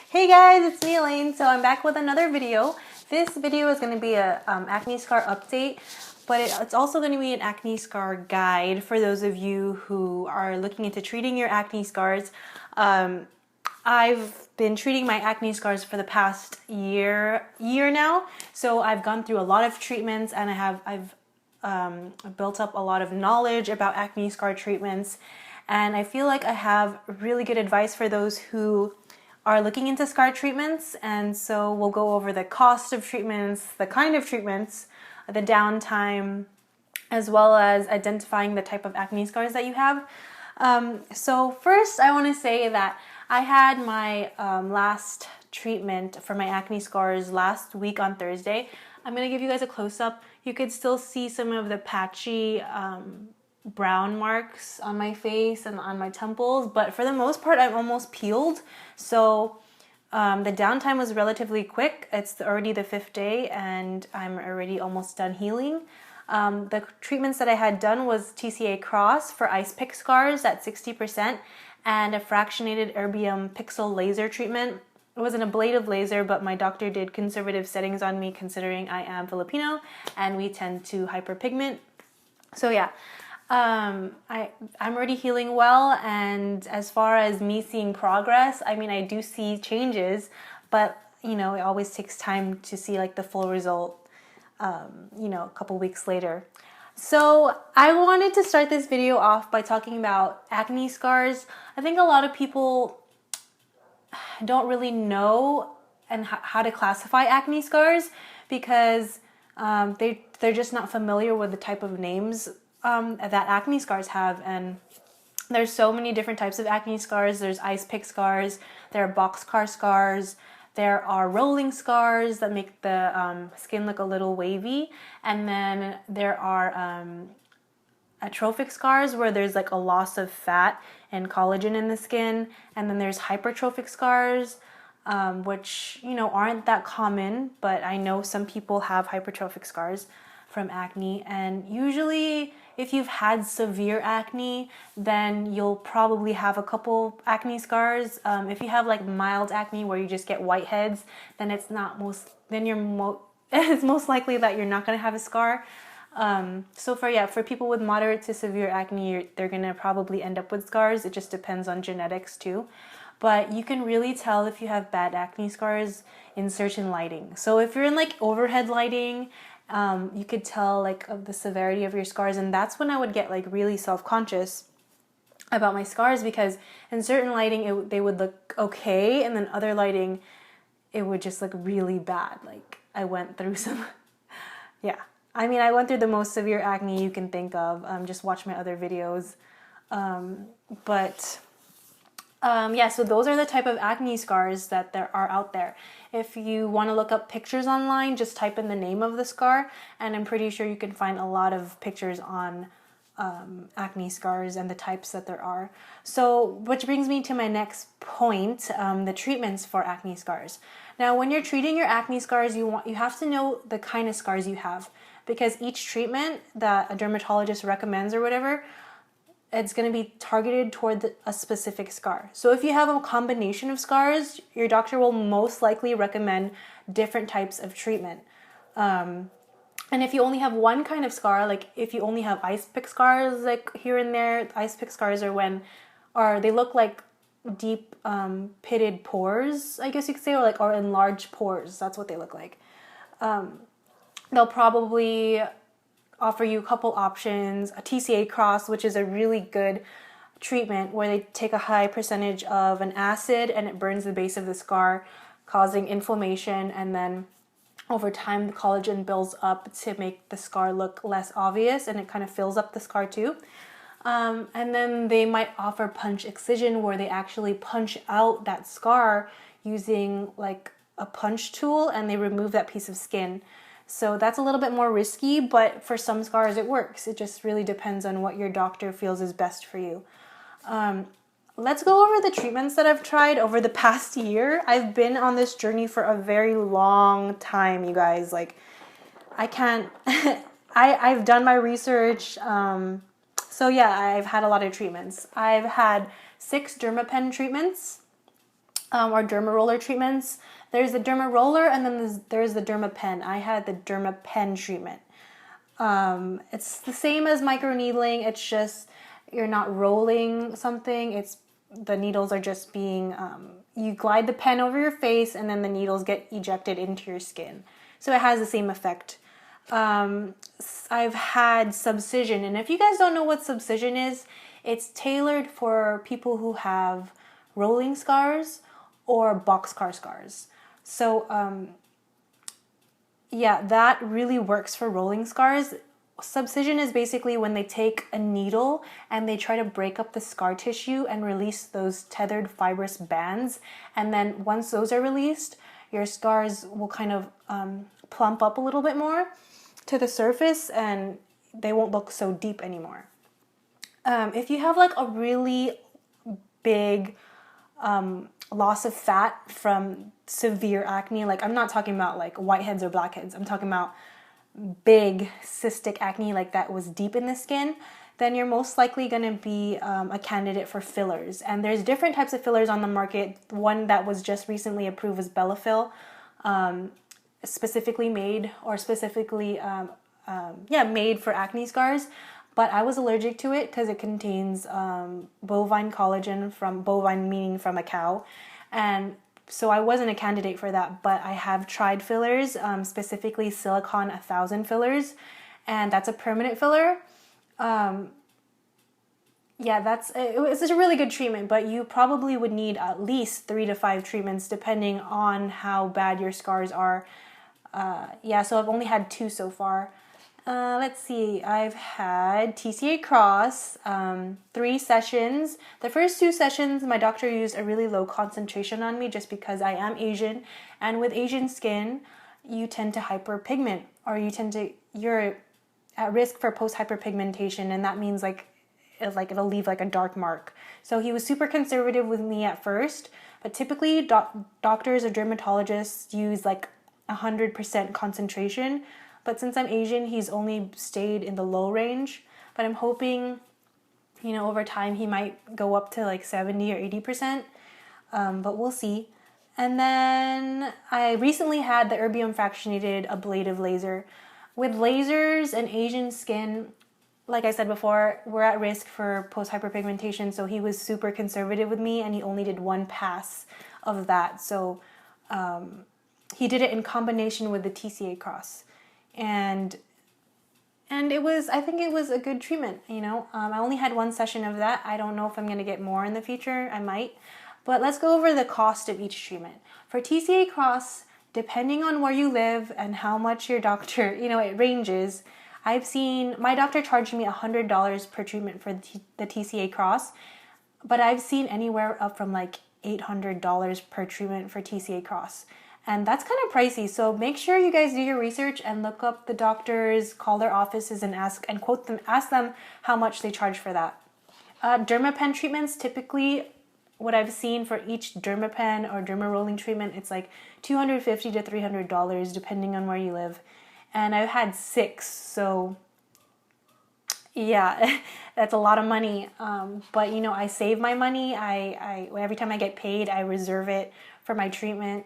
Hey guys, it's me Elaine. So I'm back with another video. This video is going to be a acne scar update, but it's also going to be an acne scar guide for those of you who are looking into treating your acne scars. I've been treating my acne scars for the past year now, so I've gone through a lot of treatments and I've built up a lot of knowledge about acne scar treatments. And I feel like I have really good advice for those who are looking into scar treatments. And so we'll go over the cost of treatments, the kind of treatments, the downtime, as well as identifying the type of acne scars that you have. So first I want to say that I had my last treatment for my acne scars last week on Thursday. I'm going to give you guys a close-up. You could still see some of the patchy brown marks on my face and on my temples, but for the most part I'm almost peeled. So the downtime was relatively quick. It's already the 5th day and I'm already almost done healing. The treatments that I had done was TCA Cross for ice pick scars at 60% and a fractionated erbium pixel laser treatment. It was an ablative laser, but my doctor did conservative settings on me considering I am Filipino and we tend to hyperpigment. So yeah. I'm already healing well, and as far as me seeing progress, I mean, I do see changes, but you know, it always takes time to see like the full result, you know, a couple weeks later. So I wanted to start this video off by talking about acne scars. I think a lot of people don't really know and how to classify acne scars because they're just not familiar with the type of names that acne scars have. And there's so many different types of acne scars. There's ice pick scars, there are boxcar scars, there are rolling scars that make the skin look a little wavy, and then there are atrophic scars where there's like a loss of fat and collagen in the skin, and then there's hypertrophic scars, which, you know, aren't that common, but I know some people have hypertrophic scars from acne. And usually if you've had severe acne, then you'll probably have a couple acne scars. If you have like mild acne where you just get whiteheads, then it's most likely that you're not going to have a scar. So for people with moderate to severe acne, they're going to probably end up with scars. It just depends on genetics too. But you can really tell if you have bad acne scars in certain lighting. So if you're in like overhead lighting, you could tell like of the severity of your scars, and that's when I would get like really self-conscious about my scars, because in certain lighting they would look okay, and then other lighting it would just look really bad. Like I went through some yeah, I mean, I went through the most severe acne you can think of. Just watch my other videos. Yeah, so those are the type of acne scars that there are out there. If you want to look up pictures online, just type in the name of the scar, and I'm pretty sure you can find a lot of pictures on acne scars and the types that there are. So, which brings me to my next point, the treatments for acne scars. Now, when you're treating your acne scars, you have to know the kind of scars you have, because each treatment that a dermatologist recommends or whatever, it's going to be targeted toward a specific scar. So if you have a combination of scars, your doctor will most likely recommend different types of treatment. And if you only have one kind of scar, like if you only have ice pick scars, like here and there, ice pick scars are they look like deep pitted pores, I guess you could say, or enlarged pores. That's what they look like. They'll probably offer you a couple options. A TCA Cross, which is a really good treatment where they take a high percentage of an acid and it burns the base of the scar, causing inflammation, and then over time the collagen builds up to make the scar look less obvious, and it kind of fills up the scar too. And then they might offer punch excision, where they actually punch out that scar using like a punch tool, and they remove that piece of skin. So that's a little bit more risky, but for some scars it works. It just really depends on what your doctor feels is best for you. Let's go over the treatments that I've tried over the past year. I've been on this journey for a very long time, you guys. Like, I can't, I've done my research. So yeah, I've had a lot of treatments. I've had 6 Dermapen treatments. or derma roller treatments. There's the derma roller, and then there's the derma pen. I had the derma pen treatment. It's the same as microneedling. It's just you're not rolling something. It's the needles are just being you glide the pen over your face, and then the needles get ejected into your skin. So it has the same effect. I've had subcision, and if you guys don't know what subcision is, it's tailored for people who have rolling scars or boxcar scars. So yeah, that really works for rolling scars. Subcision is basically when they take a needle and they try to break up the scar tissue and release those tethered fibrous bands. And then once those are released, your scars will kind of plump up a little bit more to the surface and they won't look so deep anymore. If you have like a really big loss of fat from severe acne, like I'm not talking about like whiteheads or blackheads, I'm talking about big cystic acne like that was deep in the skin, then you're most likely going to be a candidate for fillers. And there's different types of fillers on the market. One that was just recently approved was Belafil, specifically made made for acne scars. But I was allergic to it because it contains bovine collagen, from bovine meaning from a cow, and so I wasn't a candidate for that. But I have tried fillers, specifically Silicon 1000 fillers, and that's a permanent filler. It's a really good treatment, but you probably would need at least 3 to 5 treatments depending on how bad your scars are. So I've only had 2 so far. Let's see, I've had TCA Cross, 3 sessions. The first 2 sessions, my doctor used a really low concentration on me just because I am Asian. And with Asian skin, you tend to hyperpigment, or you're at risk for post-hyperpigmentation, and that means it'll leave like a dark mark. So he was super conservative with me at first, but typically doctors or dermatologists use like 100% concentration. But since I'm Asian, he's only stayed in the low range. But I'm hoping, over time he might go up to like 70 or 80%. But we'll see. And then I recently had the erbium fractionated ablative laser. With lasers and Asian skin, like I said before, we're at risk for post-hyperpigmentation. So he was super conservative with me, and he only did 1 pass of that. So he did it in combination with the TCA Cross. And I think it was a good treatment, I only had 1 session of that. I don't know if I'm going to get more in the future. I might. But let's go over the cost of each treatment. For TCA Cross, depending on where you live and how much your doctor, it ranges. I've seen my doctor charged me $100 per treatment for the TCA Cross, but I've seen anywhere up from like $800 per treatment for TCA Cross. And that's kind of pricey, so make sure you guys do your research and look up the doctors, call their offices and ask them how much they charge for that. Dermapen treatments, typically what I've seen for each dermapen or derma rolling treatment, it's like $250 to $300 depending on where you live. And I've had 6, so yeah, that's a lot of money. But I save my money. I every time I get paid, I reserve it for my treatment.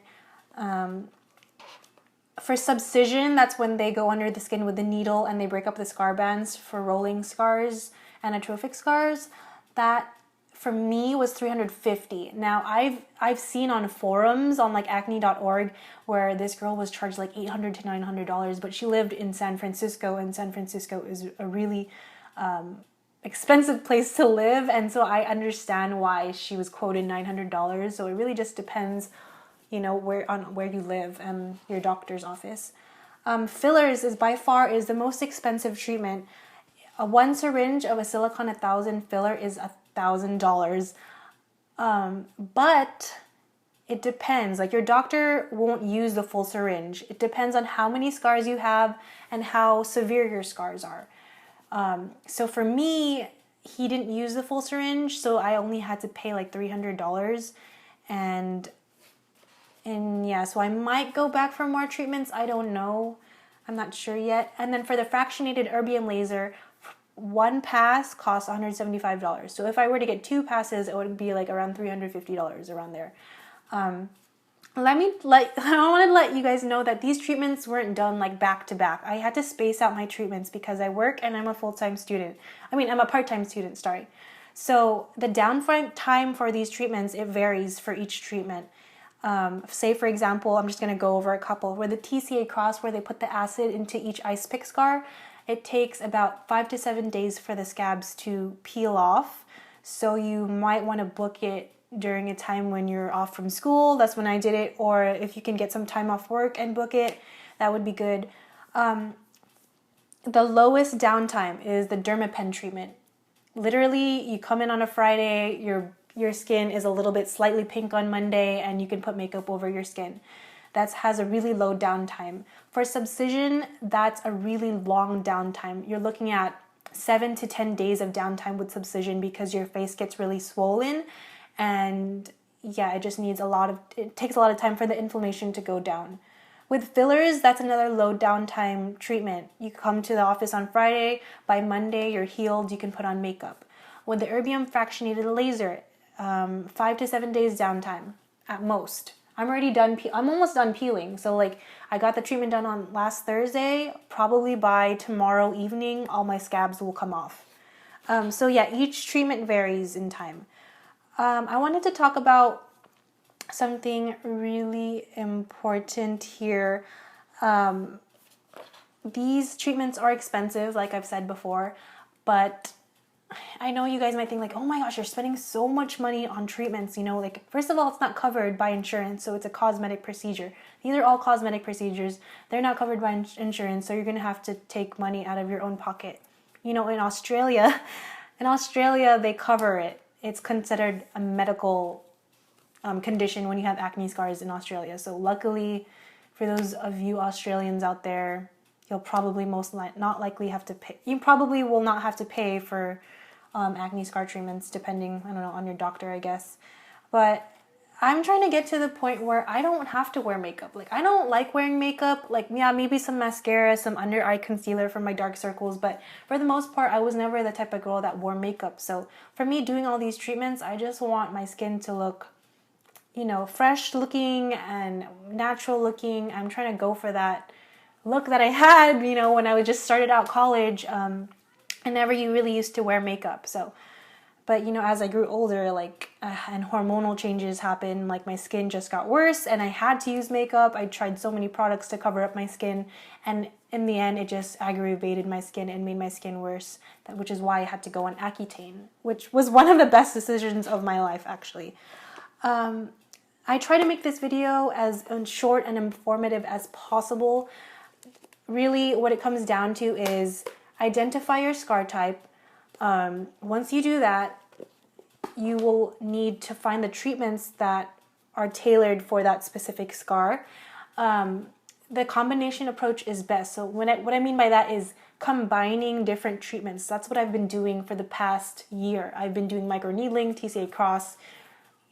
For subcision, that's when they go under the skin with the needle and they break up the scar bands for rolling scars and atrophic scars. That for me was $350. Now I've seen on forums on like acne.org where this girl was charged like $800 to $900, but she lived in San Francisco, and San Francisco is a really expensive place to live, and so I understand why she was quoted $900. So it really just depends where you live and your doctor's office. Fillers is by far the most expensive treatment. 1 syringe of a Silicon 1000 filler is $1,000. But it depends. Like your doctor won't use the full syringe. It depends on how many scars you have and how severe your scars are. So for me, he didn't use the full syringe, so I only had to pay like $300. And yeah, so I might go back for more treatments. I don't know. I'm not sure yet. And then for the fractionated erbium laser, 1 pass costs $175. So if I were to get 2 passes, it would be like around $350, around there. I want to let you guys know that these treatments weren't done like back to back. I had to space out my treatments because I work and I'm a full-time student. I'm a part-time student, sorry. So the downtime for these treatments, it varies for each treatment. Say for example, I'm just going to go over a couple. Where the TCA Cross, where they put the acid into each ice pick scar, it takes about 5 to 7 days for the scabs to peel off. So you might want to book it during a time when you're off from school. That's when I did it. Or if you can get some time off work and book it, that would be good. The lowest downtime is the Dermapen treatment. Literally, you come in on a Friday, your skin is a little bit slightly pink on Monday, and you can put makeup over your skin. That has a really low downtime. For subcision, that's a really long downtime. You're looking at 7 to 10 days of downtime with subcision because your face gets really swollen, and yeah, it takes a lot of time for the inflammation to go down. With fillers, that's another low downtime treatment. You come to the office on Friday, by Monday you're healed, you can put on makeup. With the erbium fractionated laser, 5 to 7 days downtime at most. I'm almost done peeling. So like I got the treatment done on last Thursday. Probably by tomorrow evening, all my scabs will come off. So yeah, each treatment varies in time. I wanted to talk about something really important here. These treatments are expensive, like I've said before, but I know you guys might think like, oh my gosh, you're spending so much money on treatments, like first of all, it's not covered by insurance, so it's a cosmetic procedure. These are all cosmetic procedures. They're not covered by insurance, so you're going to have to take money out of your own pocket. In Australia, they cover it. It's considered a medical condition when you have acne scars in Australia. So luckily for those of you Australians out there, you'll probably not likely have to pay. You probably will not have to pay for acne scar treatments, depending, on your doctor, I guess. But I'm trying to get to the point where I don't have to wear makeup. Like, I don't like wearing makeup. Like, yeah, maybe some mascara, some under eye concealer for my dark circles. But for the most part, I was never the type of girl that wore makeup. So for me, doing all these treatments, I just want my skin to look, fresh looking and natural looking. I'm trying to go for that look that I had, when I just started out college. I never really used to wear makeup. So, but as I grew older, and hormonal changes happened, like my skin just got worse and I had to use makeup. I tried so many products to cover up my skin, and in the end, it just aggravated my skin and made my skin worse, which is why I had to go on Accutane, which was one of the best decisions of my life, actually. I try to make this video as short and informative as possible. Really, what it comes down to is identify your scar type. Once you do that, you will need to find the treatments that are tailored for that specific scar. The combination approach is best. So what I mean by that is combining different treatments. That's what I've been doing for the past year. I've been doing microneedling, TCA Cross,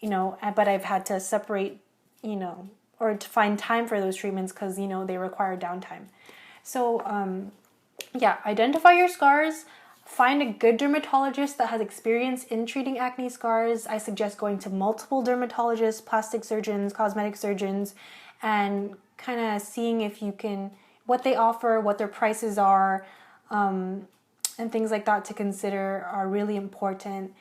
but I've had to separate, or to find time for those treatments because, they require downtime. So, identify your scars. Find a good dermatologist that has experience in treating acne scars. I suggest going to multiple dermatologists, plastic surgeons, cosmetic surgeons, and kind of seeing if you can, what they offer, what their prices are, and things like that to consider are really important.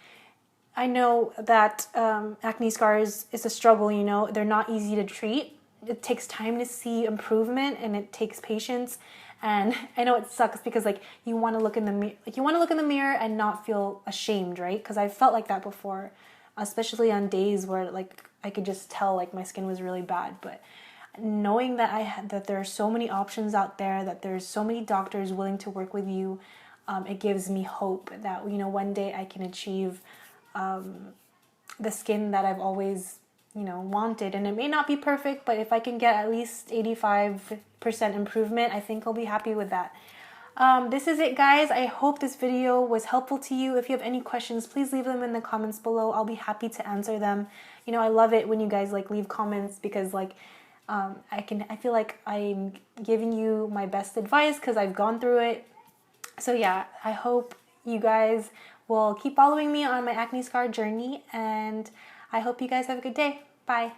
I know that acne scars is a struggle, they're not easy to treat. It takes time to see improvement and it takes patience. And I know it sucks because you want to look in the mirror and not feel ashamed, right? Because I felt like that before, especially on days where I could just tell my skin was really bad. But knowing that there are so many options out there, that there's so many doctors willing to work with you, it gives me hope that one day I can achieve the skin that I've always wanted. And it may not be perfect, but if I can get at least 85% improvement, I think I'll be happy with that. This is it, guys. I hope this video was helpful to you. If you have any questions, please leave them in the comments below. I'll be happy to answer them. I love it when you guys leave comments because I feel like I'm giving you my best advice because I've gone through it. So yeah, I hope you guys will keep following me on my acne scar journey, and I hope you guys have a good day. Bye.